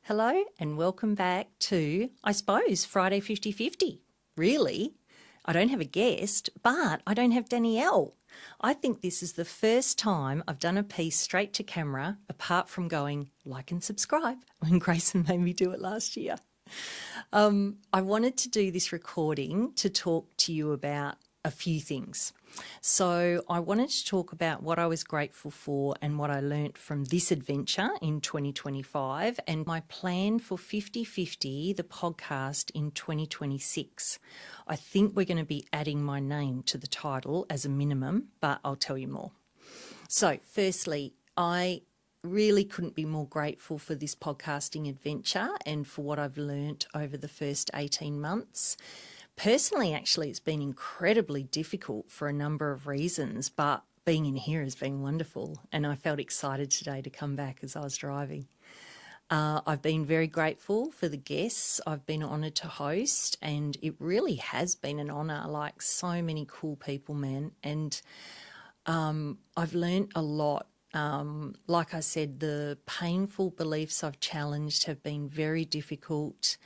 Hello and welcome back to, I suppose, Friday 50/50. Really? I don't have a guest, but I don't have Danielle. I think this is the first time I've done a piece straight to camera, apart from going like and subscribe when Grayson made me do it last year. I wanted to do this recording to talk to you about a few things. So I wanted to talk about what I was grateful for and what I learnt from this adventure in 2025 and my plan for 50/50, the podcast, in 2026. I think we're going to be adding my name to the title as a minimum, but I'll tell you more. So firstly, I really couldn't be more grateful for this podcasting adventure and for what I've learnt over the first 18 months. Personally, actually, it's been incredibly difficult for a number of reasons, but being in here has been wonderful, and I felt excited today to come back as I was driving. I've been very grateful for the guests I've been honoured to host, and it really has been an honour, like so many cool people, man, and I've learnt a lot. Like I said, the painful beliefs I've challenged have been very difficult.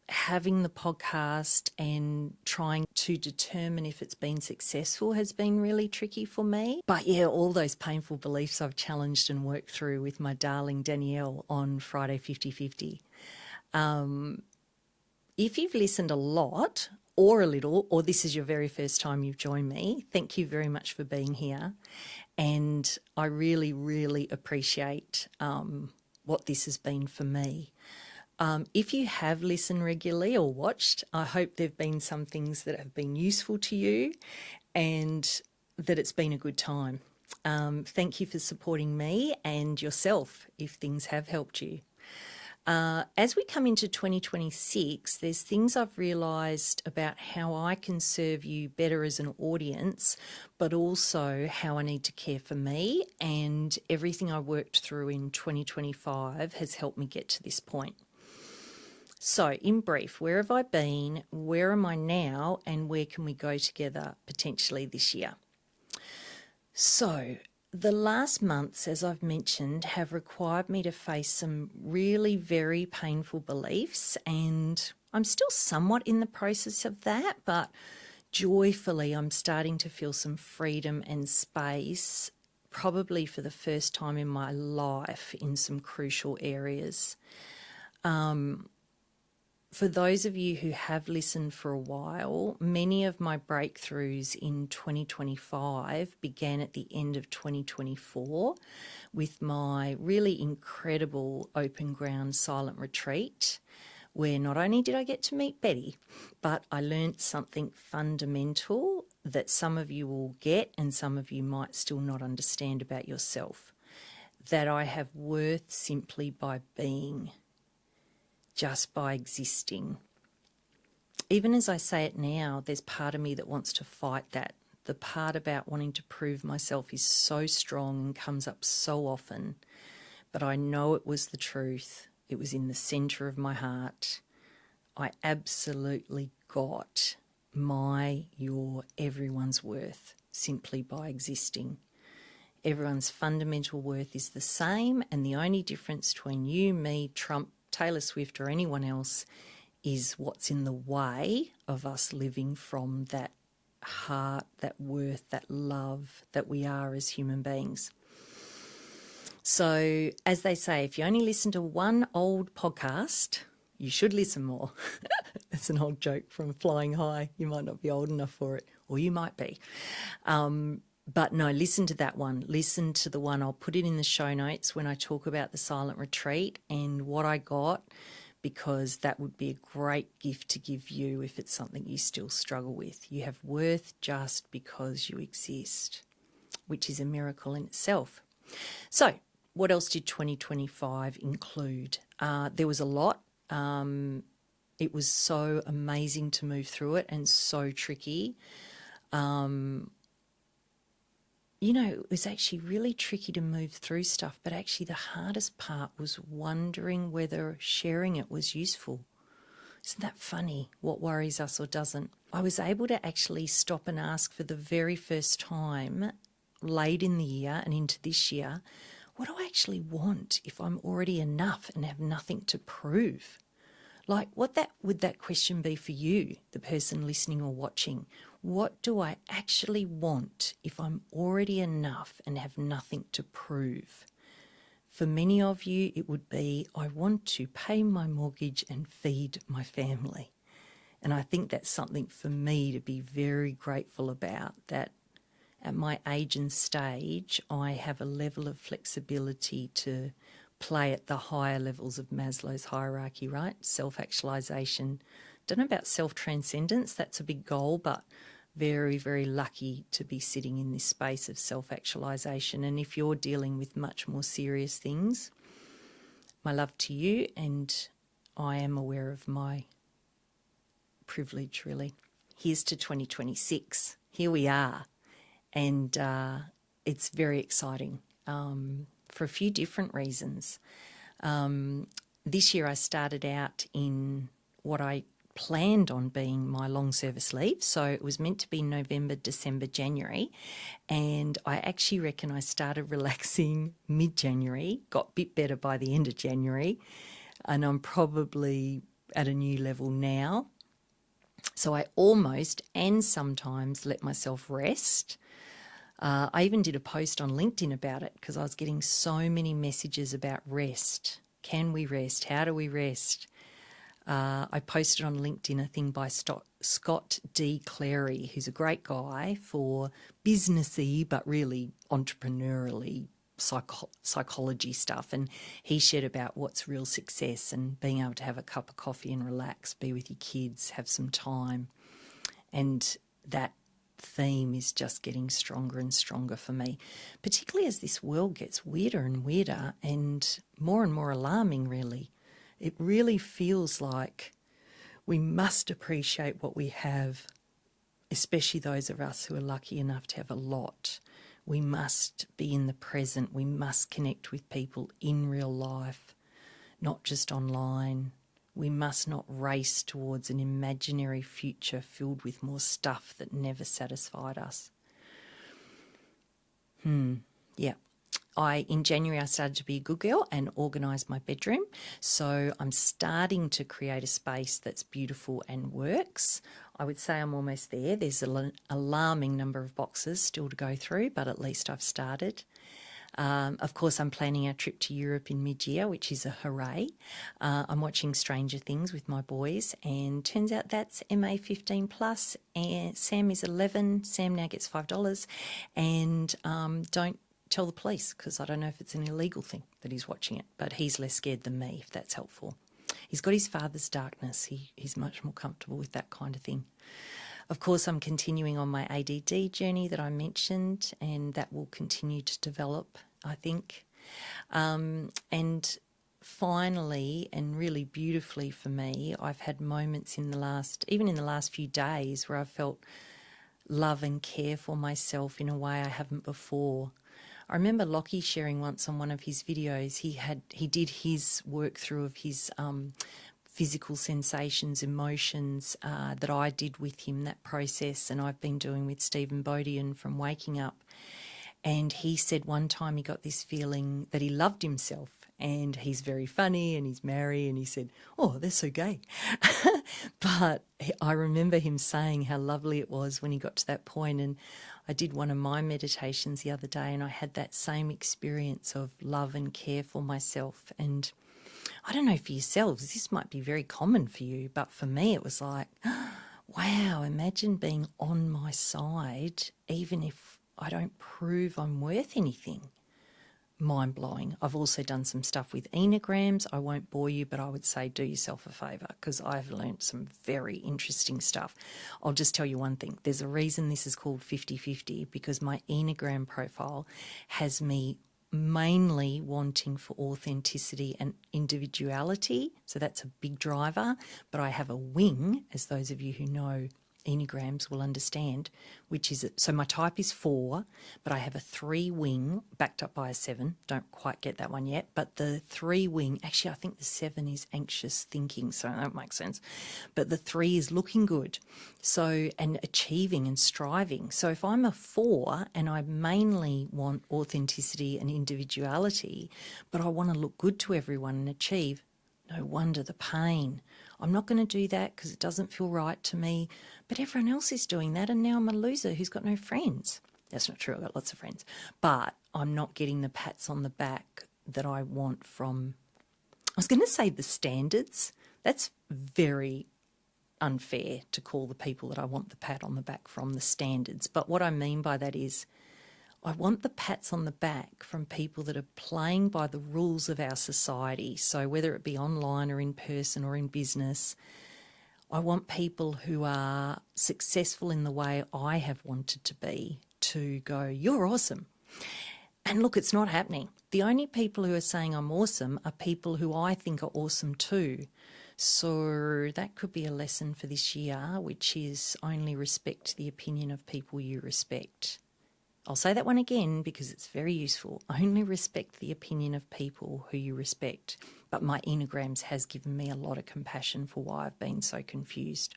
Having the podcast and trying to determine if it's been successful has been really tricky for me. But yeah, all those painful beliefs I've challenged and worked through with my darling Danielle on Friday 50/50. If you've listened a lot or a little, or this is your very first time you've joined me, thank you very much for being here. And I really, really appreciate what this has been for me. If you have listened regularly or watched, I hope there have been some things that have been useful to you and that it's been a good time. Thank you for supporting me and yourself if things have helped you. As we come into 2026, there's things I've realised about how I can serve you better as an audience, but also how I need to care for me, and everything I worked through in 2025 has helped me get to this point. So, in brief, where have I been, where am I now, and where can we go together potentially this year? So, the last months, as I've mentioned, have required me to face some really very painful beliefs, and I'm still somewhat in the process of that, but joyfully I'm starting to feel some freedom and space, probably for the first time in my life, in some crucial areas. For those of you who have listened for a while, many of my breakthroughs in 2025 began at the end of 2024 with my really incredible open ground silent retreat, where not only did I get to meet Betty, but I learnt something fundamental that some of you will get and some of you might still not understand about yourself, that I have worth simply by being. Just by existing. Even as I say it now, there's part of me that wants to fight that. The part about wanting to prove myself is so strong and comes up so often, but I know it was the truth. It was in the centre of my heart. I absolutely got your, everyone's worth simply by existing. Everyone's fundamental worth is the same, and the only difference between you, me, Trump, Taylor Swift or anyone else is what's in the way of us living from that heart, that worth, that love that we are as human beings. So, as they say, if you only listen to one old podcast, you should listen more. That's an old joke from Flying High. You might not be old enough for it, or you might be. But no, listen to that one. Listen to the one. I'll put it in the show notes when I talk about the silent retreat and what I got, because that would be a great gift to give you if it's something you still struggle with. You have worth just because you exist, which is a miracle in itself. So what else did 2025 include? There was a lot. It was so amazing to move through it and so tricky. It was actually really tricky to move through stuff, but actually the hardest part was wondering whether sharing it was useful. Isn't that funny, what worries us or doesn't? I was able to actually stop and ask for the very first time, late in the year and into this year, what do I actually want if I'm already enough and have nothing to prove? Like, would that question be for you, the person listening or watching? What do I actually want if I'm already enough and have nothing to prove? For many of you, it would be, I want to pay my mortgage and feed my family. And I think that's something for me to be very grateful about, that at my age and stage, I have a level of flexibility to play at the higher levels of Maslow's hierarchy, right? Self-actualization. Don't know about self-transcendence, that's a big goal, but very, very lucky to be sitting in this space of self-actualization. And if you're dealing with much more serious things, my love to you, and I am aware of my privilege, really. Here's to 2026. Here we are. And it's very exciting for a few different reasons. This year I started out in what I planned on being my long service leave. So it was meant to be November, December, January. And I actually reckon I started relaxing mid-January, got a bit better by the end of January. And I'm probably at a new level now. So I almost and sometimes let myself rest. I even did a post on LinkedIn about it because I was getting so many messages about rest. Can we rest? How do we rest? I posted on LinkedIn a thing by Scott D. Clary, who's a great guy for businessy but really entrepreneurially psychology stuff. And he shared about what's real success and being able to have a cup of coffee and relax, be with your kids, have some time. And that theme is just getting stronger and stronger for me, particularly as this world gets weirder and weirder and more alarming, really. It really feels like we must appreciate what we have, especially those of us who are lucky enough to have a lot. We must be in the present. We must connect with people in real life, not just online. We must not race towards an imaginary future filled with more stuff that never satisfied us. Yeah. In January, I started to be a good girl and organise my bedroom. So I'm starting to create a space that's beautiful and works. I would say I'm almost there. There's an alarming number of boxes still to go through, but at least I've started. Of course, I'm planning our trip to Europe in mid-year, which is a hooray. I'm watching Stranger Things with my boys, and turns out that's MA 15 plus, and Sam is 11. Sam now gets $5, and don't tell the police because I don't know if it's an illegal thing that he's watching it, but he's less scared than me, if that's helpful. He's got his father's darkness. He's much more comfortable with that kind of thing. Of course, I'm continuing on my ADD journey that I mentioned, and that will continue to develop, I think. And finally, and really beautifully for me, I've had moments even in the last few days, where I've felt love and care for myself in a way I haven't before. I remember Lockie sharing once on one of his videos, he did his work through of his physical sensations, emotions that I did with him, that process, and I've been doing with Stephen Bodian from Waking Up. And he said one time he got this feeling that he loved himself, and he's very funny and he's married, and he said, oh, they're so gay. But I remember him saying how lovely it was when he got to that point. And I did one of my meditations the other day, and I had that same experience of love and care for myself. And I don't know for yourselves, this might be very common for you, but for me it was like, wow, imagine being on my side even if I don't prove I'm worth anything. Mind-blowing. I've also done some stuff with enneagrams. I won't bore you, but I would say do yourself a favour because I've learnt some very interesting stuff. I'll just tell you one thing. There's a reason this is called 50-50, because my enneagram profile has me mainly wanting for authenticity and individuality. So that's a big driver. But I have a wing, as those of you who know Enneagrams will understand, which is, so my type is 4, but I have a 3 wing backed up by a 7. Don't quite get that one yet, but the 3 wing, actually I think the 7 is anxious thinking, so that makes sense. But the 3 is looking good, so, and achieving and striving. So if I'm a 4 and I mainly want authenticity and individuality, but I want to look good to everyone and achieve, no wonder the pain. I'm not going to do that because it doesn't feel right to me, but everyone else is doing that, and now I'm a loser who's got no friends. That's not true, I've got lots of friends. But I'm not getting the pats on the back that I want from, I was going to say the standards. That's very unfair to call the people that I want the pat on the back from the standards. But what I mean by that is I want the pats on the back from people that are playing by the rules of our society. So whether it be online or in person or in business, I want people who are successful in the way I have wanted to be to go, you're awesome. And look, it's not happening. The only people who are saying I'm awesome are people who I think are awesome too. So that could be a lesson for this year, which is only respect the opinion of people you respect. I'll say that one again because it's very useful. Only respect the opinion of people who you respect. But my Enneagrams has given me a lot of compassion for why I've been so confused.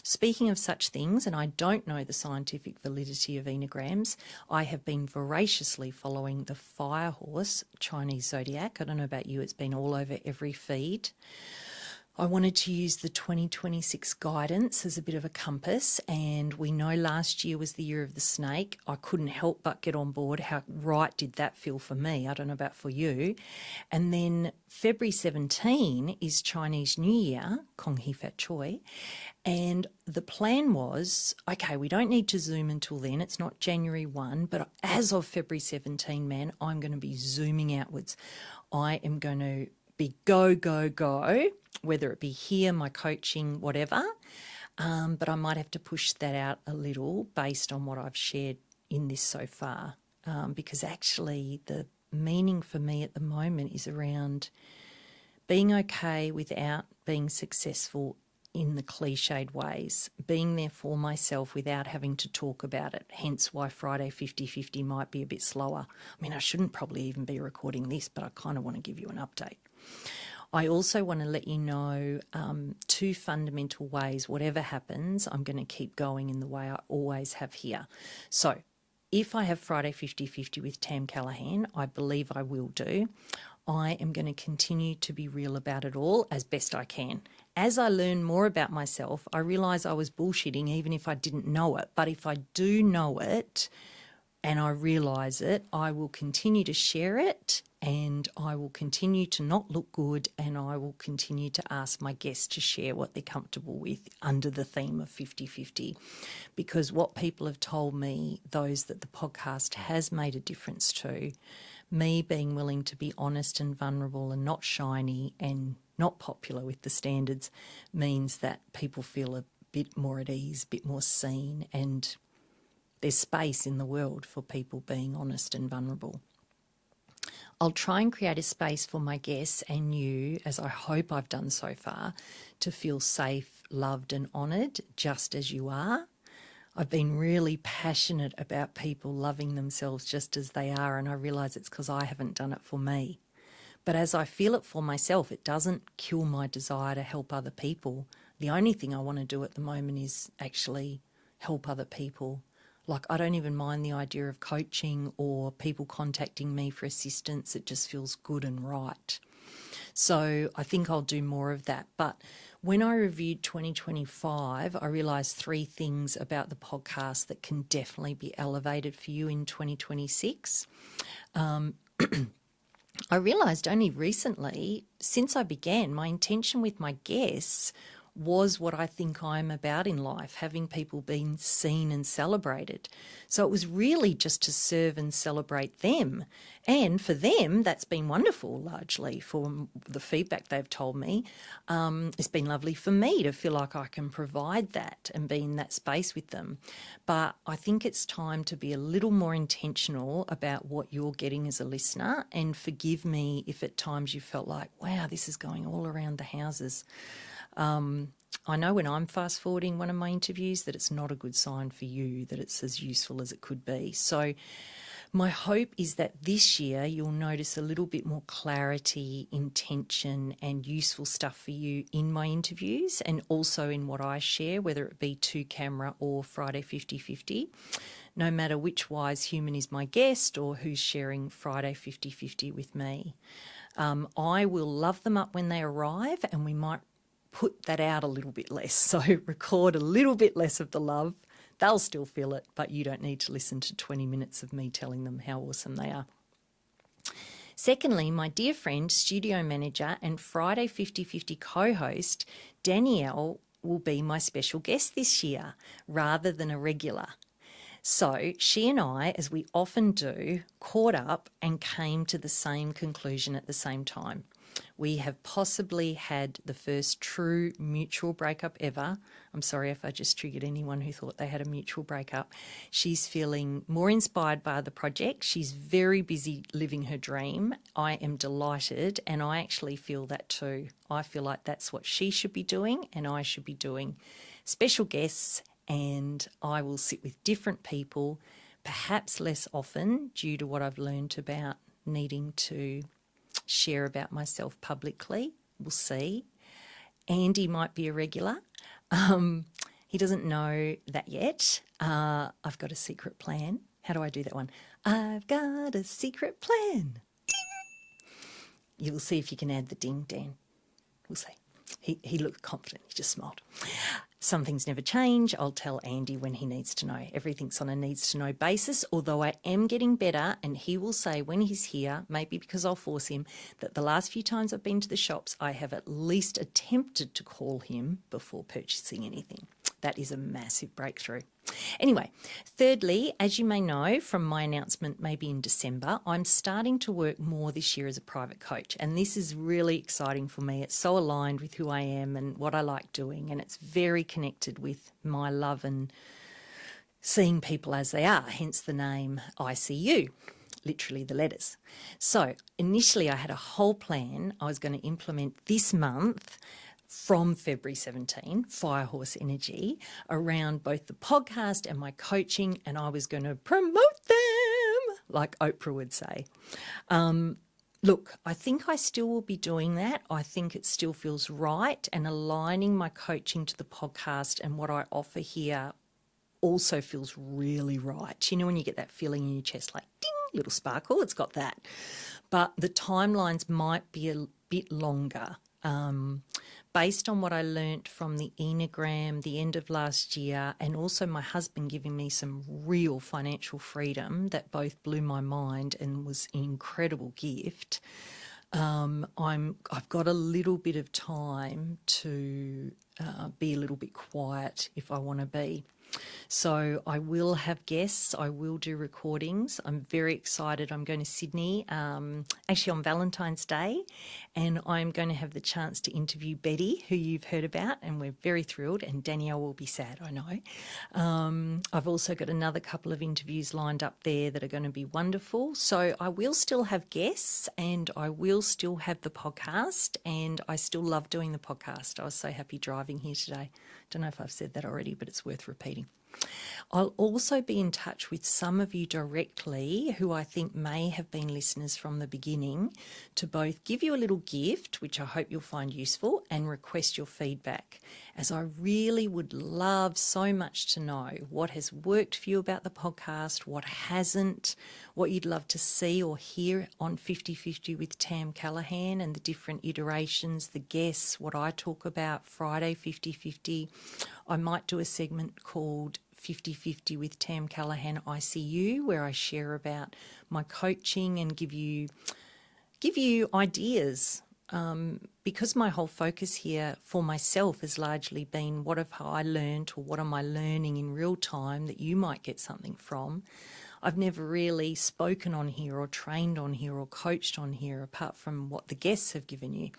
Speaking of such things, and I don't know the scientific validity of Enneagrams, I have been voraciously following the fire horse Chinese zodiac. I don't know about you, it's been all over every feed. I wanted to use the 2026 guidance as a bit of a compass, and we know last year was the year of the snake. I couldn't help but get on board. How right did that feel for me? I don't know about for you. And then February 17 is Chinese New Year, Kong Hee Fat Choi, and the plan was, okay, we don't need to Zoom until then. It's not January 1, but as of February 17, man, I'm going to be zooming outwards. I am going to be go, go, go, whether it be here, my coaching, whatever. But I might have to push that out a little based on what I've shared in this so far, because actually the meaning for me at the moment is around being okay without being successful in the cliched ways, being there for myself without having to talk about it, hence why Friday 50-50 might be a bit slower. I mean, I shouldn't probably even be recording this, but I kind of want to give you an update. I also want to let you know 2 fundamental ways, whatever happens, I'm going to keep going in the way I always have here. So if I have Friday 50-50 with Tam Callahan, I believe I will do, I am going to continue to be real about it all as best I can. As I learn more about myself, I realise I was bullshitting even if I didn't know it. But if I do know it and I realise it, I will continue to share it, and I will continue to not look good, and I will continue to ask my guests to share what they're comfortable with under the theme of 50-50. Because what people have told me, those that the podcast has made a difference to, me being willing to be honest and vulnerable and not shiny and not popular with the standards, means that people feel a bit more at ease, a bit more seen, and there's space in the world for people being honest and vulnerable. I'll try and create a space for my guests and you, as I hope I've done so far, to feel safe, loved and honoured just as you are. I've been really passionate about people loving themselves just as they are, and I realise it's because I haven't done it for me. But as I feel it for myself, it doesn't kill my desire to help other people. The only thing I want to do at the moment is actually help other people. Like, I don't even mind the idea of coaching or people contacting me for assistance. It just feels good and right. So I think I'll do more of that. But when I reviewed 2025, I realised 3 things about the podcast that can definitely be elevated for you in 2026. I realised only recently, since I began, my intention with my guests was what I think I'm about in life, having people being seen and celebrated. So it was really just to serve and celebrate them. And for them, that's been wonderful, largely, for the feedback they've told me. It's been lovely for me to feel like I can provide that and be in that space with them. But I think it's time to be a little more intentional about what you're getting as a listener, and forgive me if at times you felt like, wow, this is going all around the houses. I know when I'm fast forwarding one of my interviews that it's not a good sign for you, that it's as useful as it could be. So my hope is that this year you'll notice a little bit more clarity, intention and useful stuff for you in my interviews and also in what I share, whether it be to camera or Friday 50/50. No matter which wise human is my guest or who's sharing Friday 50/50 with me. I will love them up when they arrive, and we might put that out a little bit less. So record a little bit less of the love. They'll still feel it, but you don't need to listen to 20 minutes of me telling them how awesome they are. Secondly, my dear friend, studio manager and Friday 50/50 co-host, Danielle, will be my special guest this year rather than a regular. So she and I, as we often do, caught up and came to the same conclusion at the same time. We have possibly had the first true mutual breakup ever. I'm sorry if I just triggered anyone who thought they had a mutual breakup. She's feeling more inspired by the project. She's very busy living her dream. I am delighted, and I actually feel that too. I feel like that's what she should be doing and I should be doing. Special guests, and I will sit with different people, perhaps less often due to what I've learned about needing to share about myself publicly. We'll see. Andy might be a regular. He doesn't know that yet. I've got a secret plan. How do I do that one? I've got a secret plan. Ding! You'll see if you can add the ding, Dan. We'll see. He looked confident. He just smiled. Some things never change. I'll tell Andy when he needs to know. Everything's on a needs to know basis, although I am getting better, and he will say when he's here, maybe because I'll force him, that the last few times I've been to the shops, I have at least attempted to call him before purchasing anything. That is a massive breakthrough. Anyway, thirdly, as you may know from my announcement maybe in December, I'm starting to work more this year as a private coach, and this is really exciting for me. It's so aligned with who I am and what I like doing, and it's very connected with my love and seeing people as they are, hence the name ICU. Literally the letters. So initially I had a whole plan I was going to implement this month from February 17, Firehorse Energy, around both the podcast and my coaching, and I was going to promote them, like Oprah would say. Look, I think I still will be doing that. I think it still feels right, and aligning my coaching to the podcast and what I offer here also feels really right. You know when you get that feeling in your chest like ding, little sparkle, it's got that. But the timelines might be a bit longer. Based on what I learnt from the Enneagram, the end of last year, and also my husband giving me some real financial freedom that both blew my mind and was an incredible gift. I've got a little bit of time to be a little bit quiet if I want to be. So I will have guests, I will do recordings. I'm very excited. I'm going to Sydney actually on Valentine's Day, and I'm going to have the chance to interview Betty, who you've heard about, and we're very thrilled, and Danielle will be sad, I know. I've also got another couple of interviews lined up there that are going to be wonderful. So I will still have guests, and I will still have the podcast, and I still love doing the podcast. I was so happy driving here today. Don't know if I've said that already, but it's worth repeating. I'll also be in touch with some of you directly who I think may have been listeners from the beginning to both give you a little gift, which I hope you'll find useful, and request your feedback, as I really would love so much to know what has worked for you about the podcast, what hasn't, what you'd love to see or hear on 50/50 with Tam Callahan and the different iterations, the guests, what I talk about, Friday 50/50. I might do a segment called 50/50 with Tam Callahan ICU, where I share about my coaching and give you ideas. Because my whole focus here for myself has largely been what have I learned or what am I learning in real time that you might get something from. I've never really spoken on here or trained on here or coached on here apart from what the guests have given you.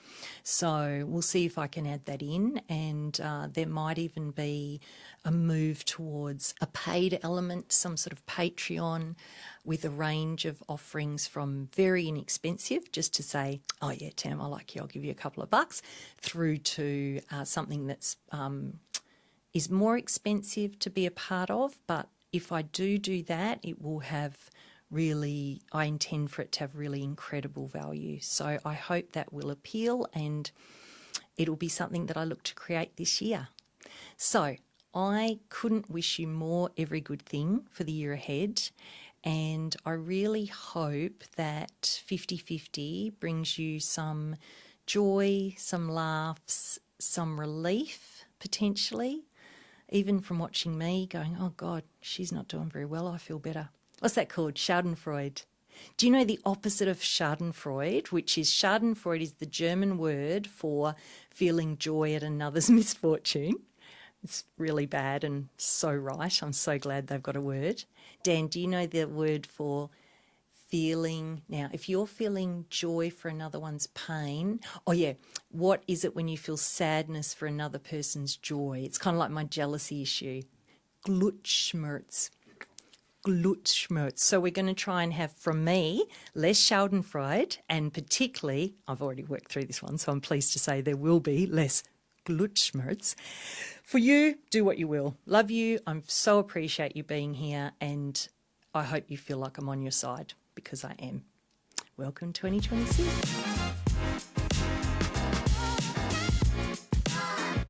So we'll see if I can add that in, and there might even be a move towards a paid element, some sort of Patreon with a range of offerings from very inexpensive, just to say, oh yeah, Tam, I like you, I'll give you a couple of bucks, through to something that's is more expensive to be a part of. But if I do that, it will have really, I intend for it to have really incredible value. So I hope that will appeal, and it'll be something that I look to create this year. So I couldn't wish you more every good thing for the year ahead. And I really hope that 50/50 brings you some joy, some laughs, some relief potentially, even from watching me going, oh God, she's not doing very well, I feel better. What's that called? Schadenfreude. Do you know the opposite of Schadenfreude, which is Schadenfreude is the German word for feeling joy at another's misfortune. It's really bad and so right. I'm so glad they've got a word. Dan, do you know the word for feeling? Now, if you're feeling joy for another one's pain, oh yeah, what is it when you feel sadness for another person's joy? It's kind of like my jealousy issue. Glutschmerz. Glutschmerz. So we're going to try and have, from me, less Schadenfreude, and particularly, I've already worked through this one, so I'm pleased to say there will be less Glutschmerz. For you, do what you will. Love you. I so appreciate you being here, and I hope you feel like I'm on your side, because I am. Welcome 2026.